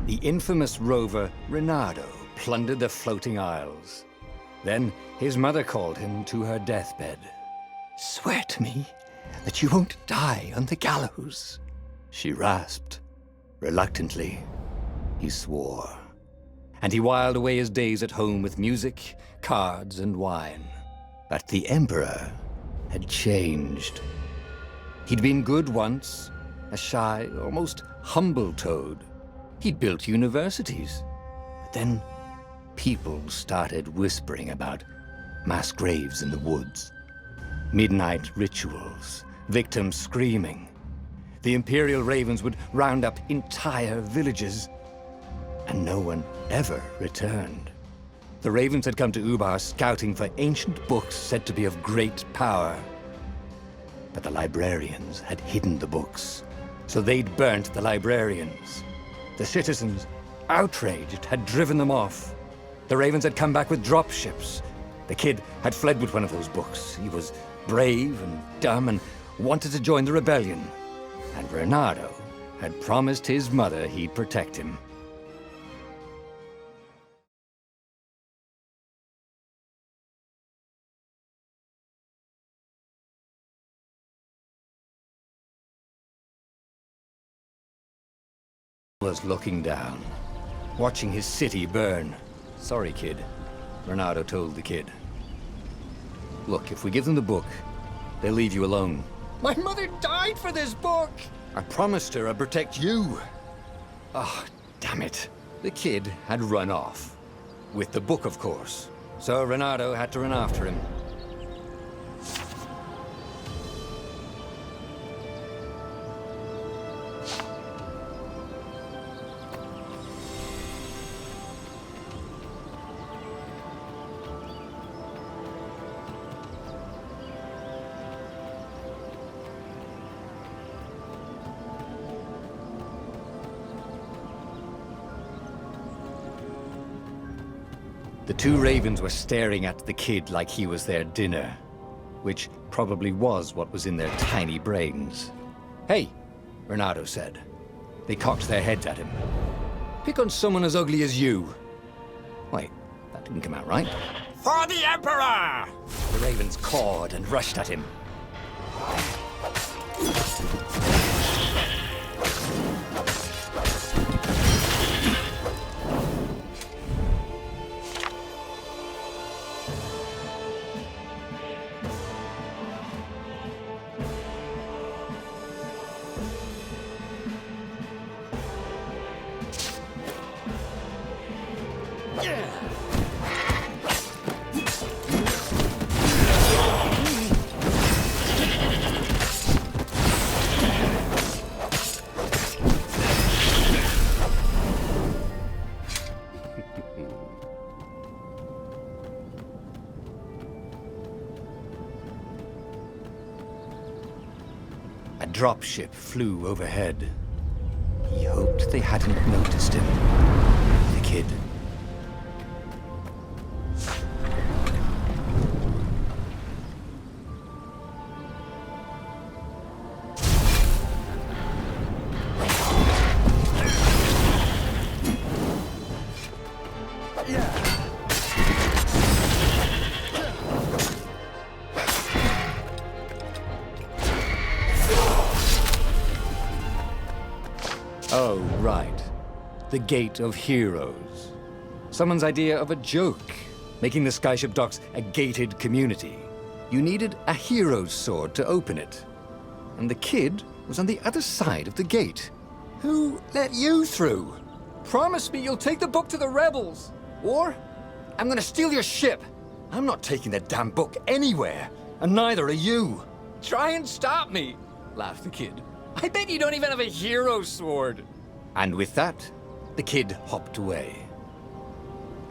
The infamous rover Reynardo plundered the floating isles. Then his mother called him to her deathbed. "Swear to me that you won't die on the gallows," she rasped. Reluctantly, he swore. And he whiled away his days at home with music, cards, and wine. But the Emperor had changed. He'd been good once, a shy, almost humble toad. He'd built universities. But then people started whispering about mass graves in the woods, midnight rituals, victims screaming. The Imperial Ravens would round up entire villages, and no one ever returned. The Ravens had come to Ubar scouting for ancient books said to be of great power. But the librarians had hidden the books, so they'd burnt the librarians. The citizens, outraged, had driven them off. The Ravens had come back with dropships. The kid had fled with one of those books. He was brave and dumb and wanted to join the rebellion. And Reynardo had promised his mother he'd protect him. Was looking down, watching his city burn. "Sorry, kid," Reynardo told the kid. "Look, if we give them the book, they'll leave you alone." "My mother died for this book!" "I promised her I'd protect you." Oh, damn it. The kid had run off. With the book, of course. So Reynardo had to run after him. The two Ravens were staring at the kid like he was their dinner, which probably was what was in their tiny brains. "Hey," Reynardo said. They cocked their heads at him. "Pick on someone as ugly as you." Wait, that didn't come out right. "For the Emperor!" The Ravens cawed and rushed at him. A dropship flew overhead. He hoped they hadn't noticed him. The kid. Oh, right. The Gate of Heroes. Someone's idea of a joke, making the Skyship Docks a gated community. You needed a hero's sword to open it. And the kid was on the other side of the gate. Who let you through? Promise me you'll take the book to the rebels, or I'm gonna steal your ship. I'm not taking that damn book anywhere, and neither are you. Try and stop me, laughed the kid. I bet you don't even have a hero sword. And with that, the kid hopped away.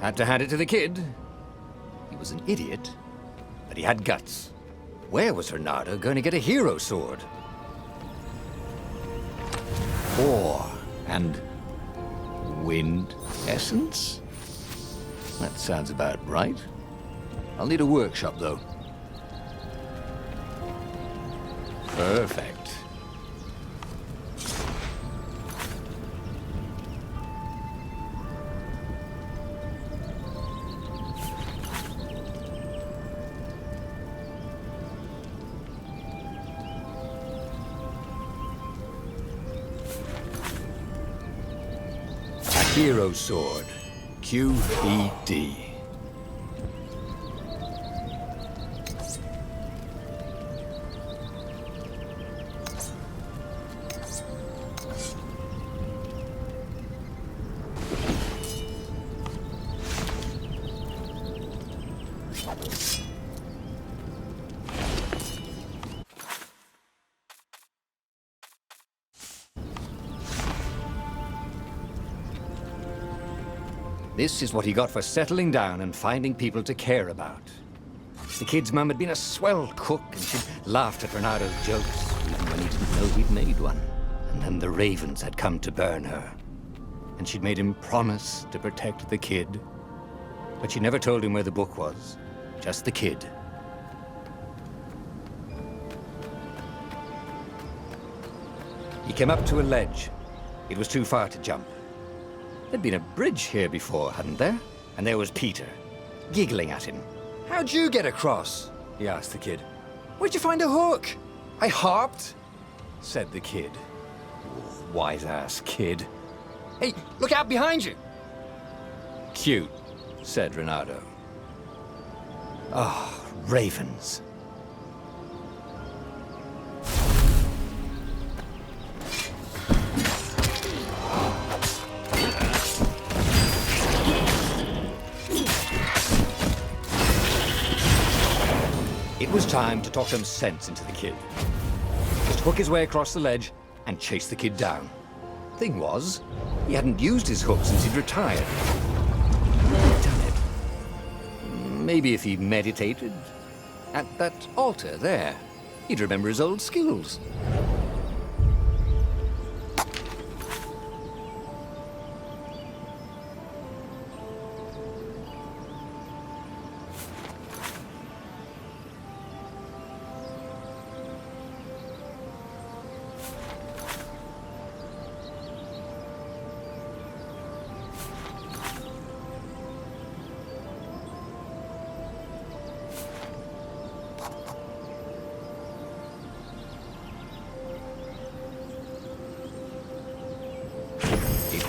Had to hand it to the kid. He was an idiot, but he had guts. Where was Reynardo going to get a hero sword? Ore and wind essence? That sounds about right. I'll need a workshop, though. Perfect. Hero Sword. QED. This is what he got for settling down and finding people to care about. The kid's mum had been a swell cook, and she'd laughed at Renado's jokes, even when he didn't know he'd made one. And then the ravens had come to burn her. And she'd made him promise to protect the kid. But she never told him where the book was, just the kid. He came up to a ledge. It was too far to jump. There'd been a bridge here before, hadn't there? And there was Peter, giggling at him. "How'd you get across?" he asked the kid. "Where'd you find a hook?" "I hopped," said the kid. Wise-ass kid. "Hey, look out behind you!" "Cute," said Renato. Oh, ravens. It was time to talk some sense into the kid. Just hook his way across the ledge and chase the kid down. Thing was, he hadn't used his hook since he'd retired. He'd done it. Maybe if he meditated at that altar there, he'd remember his old skills.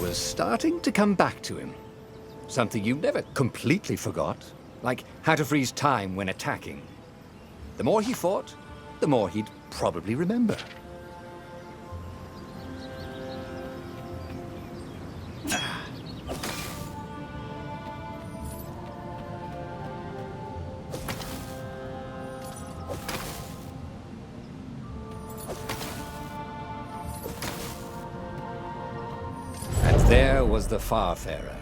Was starting to come back to him. Something you never completely forgot, like how to freeze time when attacking. The more he fought, the more he'd probably remember. There was the Farfarer.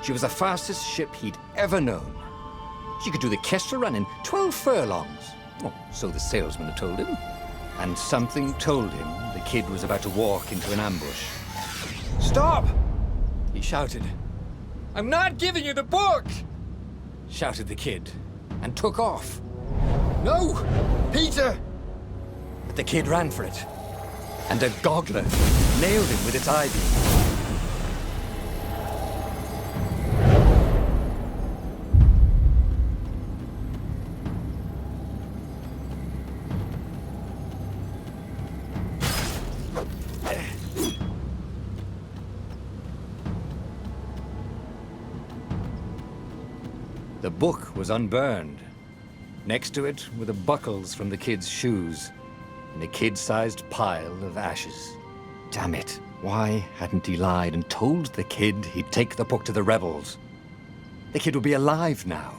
She was the fastest ship he'd ever known. She could do the Kessel Run in 12 furlongs. Oh, so the salesman had told him. And something told him the kid was about to walk into an ambush. "Stop!" he shouted. "I'm not giving you the book!" shouted the kid, and took off. "No! Peter!" But the kid ran for it, and a goggler nailed him with its eye-beam. The book was unburned. Next to it were the buckles from the kid's shoes, and a kid-sized pile of ashes. Damn it, why hadn't he lied and told the kid he'd take the book to the rebels? The kid would be alive now.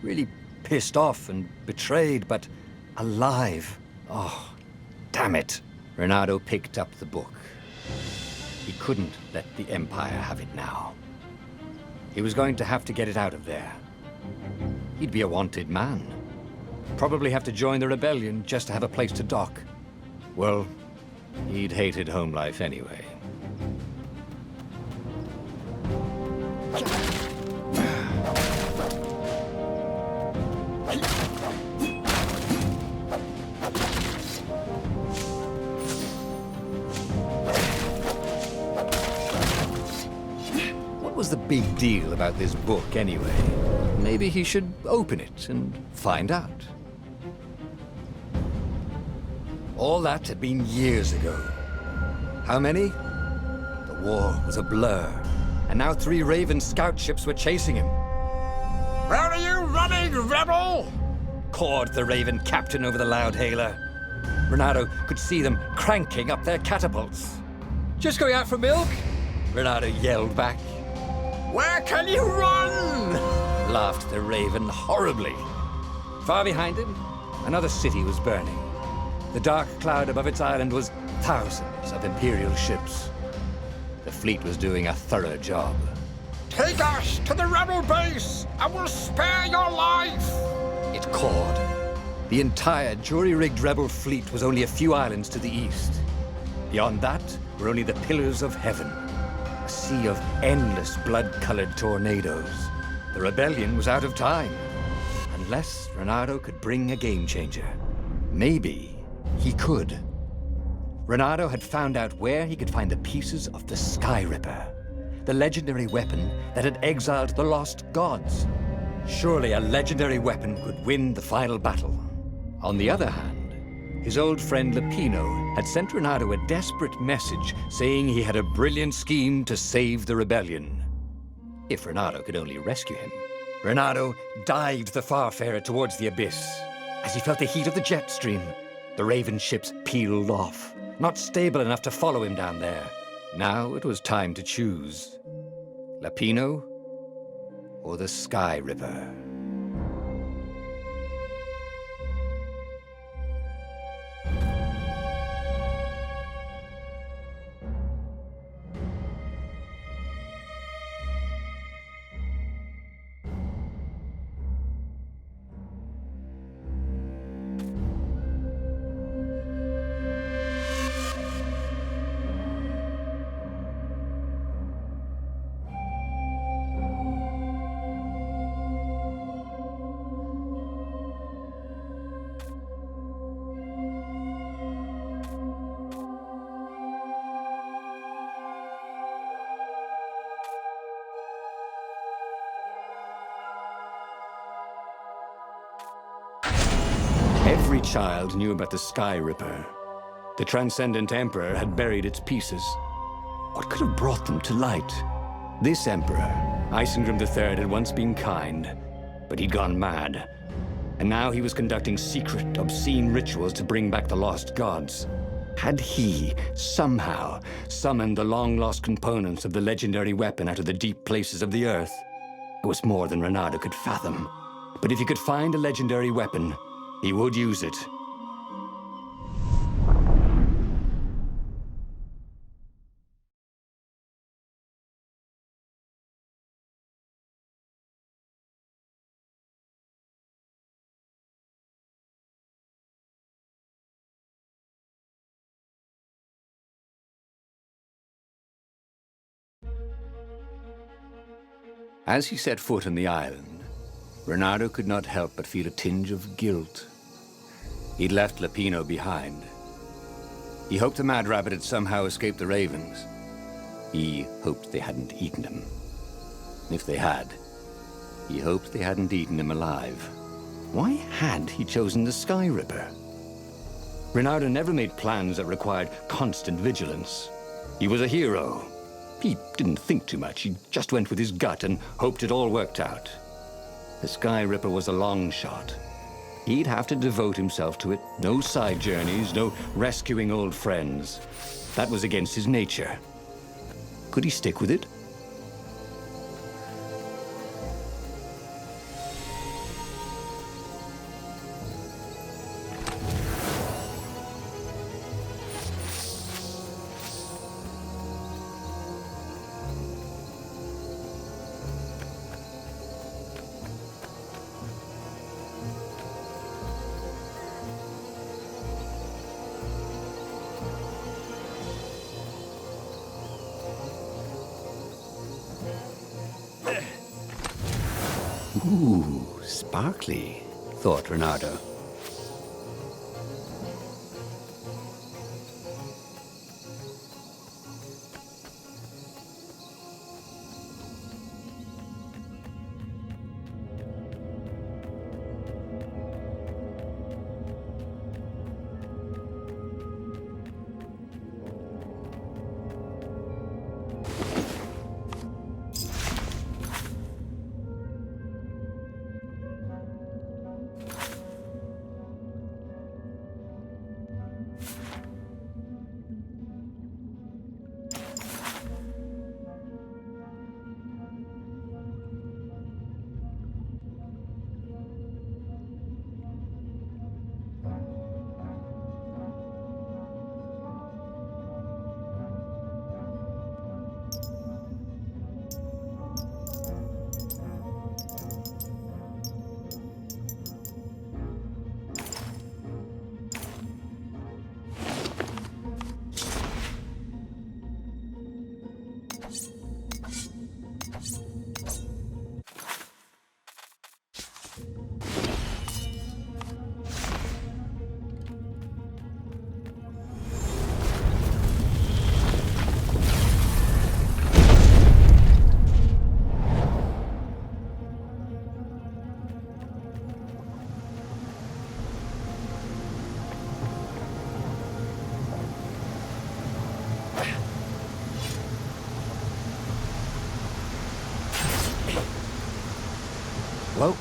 Really pissed off and betrayed, but alive. Oh, damn it. Renato picked up the book. He couldn't let the Empire have it now. He was going to have to get it out of there. He'd be a wanted man. Probably have to join the rebellion just to have a place to dock. Well, he'd hated home life anyway. What was the big deal about this book anyway? Maybe he should open it and find out. All that had been years ago. How many? The war was a blur, and now 3 Raven scout ships were chasing him. Where are you running, rebel? Cawed the Raven captain over the loud hailer. Renato could see them cranking up their catapults. "Just going out for milk?" Renato yelled back. Where can you run? Laughed the Raven horribly. Far behind him, another city was burning. The dark cloud above its island was thousands of Imperial ships. The fleet was doing a thorough job. Take us to the rebel base! I will spare your life! It cawed. The entire jury-rigged rebel fleet was only a few islands to the east. Beyond that were only the pillars of heaven, a sea of endless blood-colored tornadoes. The rebellion was out of time, unless Renato could bring a game-changer. Maybe he could. Renato had found out where he could find the pieces of the Sky Ripper, the legendary weapon that had exiled the lost gods. Surely a legendary weapon could win the final battle. On the other hand, his old friend Lapino had sent Renato a desperate message saying he had a brilliant scheme to save the rebellion. If Renato could only rescue him. Renato dived the Farfarer towards the abyss. As he felt the heat of the jet stream, the Raven ships peeled off, not stable enough to follow him down there. Now it was time to choose. Lapino or the Sky Ripper? Every child knew about the Sky Ripper. The Transcendent Emperor had buried its pieces. What could have brought them to light? This Emperor, Isengrim III, had once been kind, but he'd gone mad. And now he was conducting secret, obscene rituals to bring back the lost gods. Had he, somehow, summoned the long-lost components of the legendary weapon out of the deep places of the earth? It was more than Renato could fathom. But if he could find a legendary weapon, he would use it. As he set foot on the island, Renato could not help but feel a tinge of guilt. He'd left Lapino behind. He hoped the Mad Rabbit had somehow escaped the Ravens. He hoped they hadn't eaten him. If they had, he hoped they hadn't eaten him alive. Why had he chosen the Sky Ripper? Renato never made plans that required constant vigilance. He was a hero. He didn't think too much. He just went with his gut and hoped it all worked out. The Sky Ripper was a long shot. He'd have to devote himself to it. No side journeys, no rescuing old friends. That was against his nature. Could he stick with it? Ooh, sparkly, thought Renato. Well,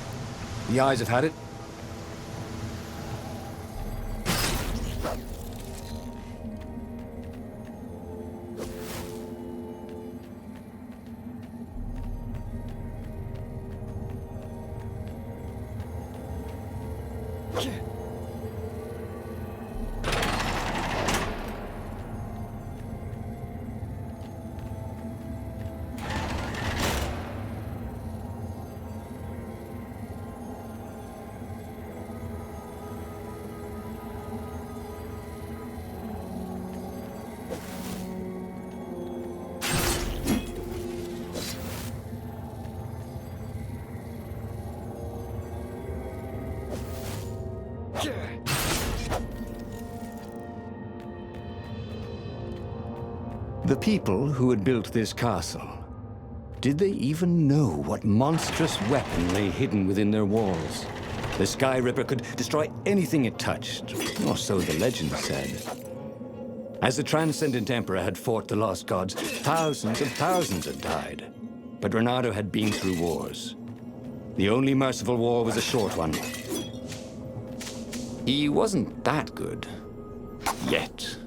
the eyes have had it. The people who had built this castle, did they even know what monstrous weapon lay hidden within their walls? The Sky Ripper could destroy anything it touched, or so the legend said. As the Transcendent Emperor had fought the lost gods, thousands and thousands had died. But Reynardo had been through wars. The only merciful war was a short one. He wasn't that good. Yet.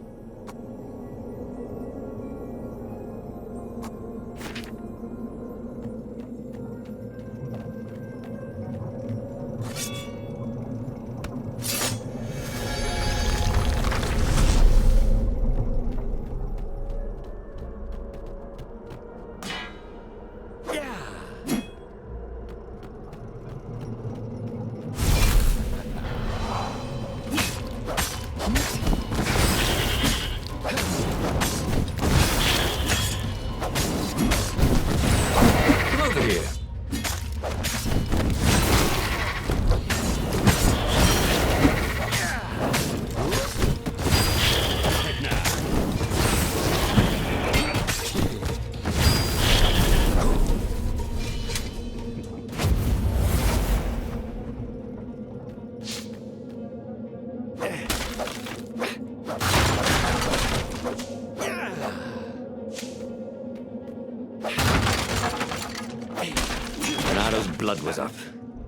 Reynardo's blood was up.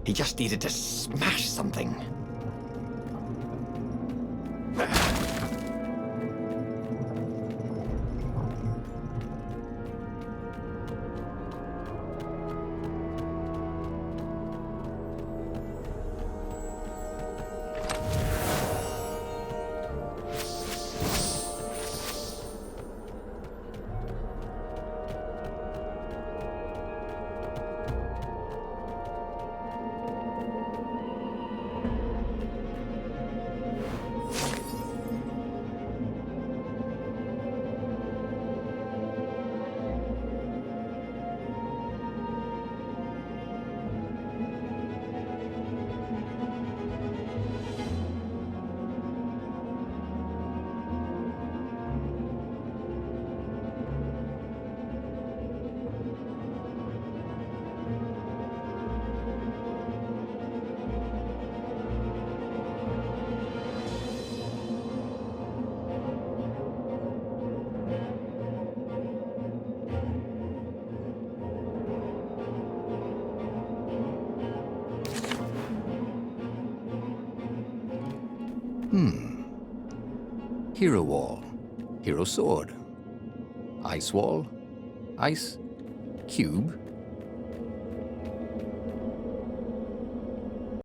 He just needed to smash something. Hero Wall, Hero Sword, Ice Wall, Ice Cube,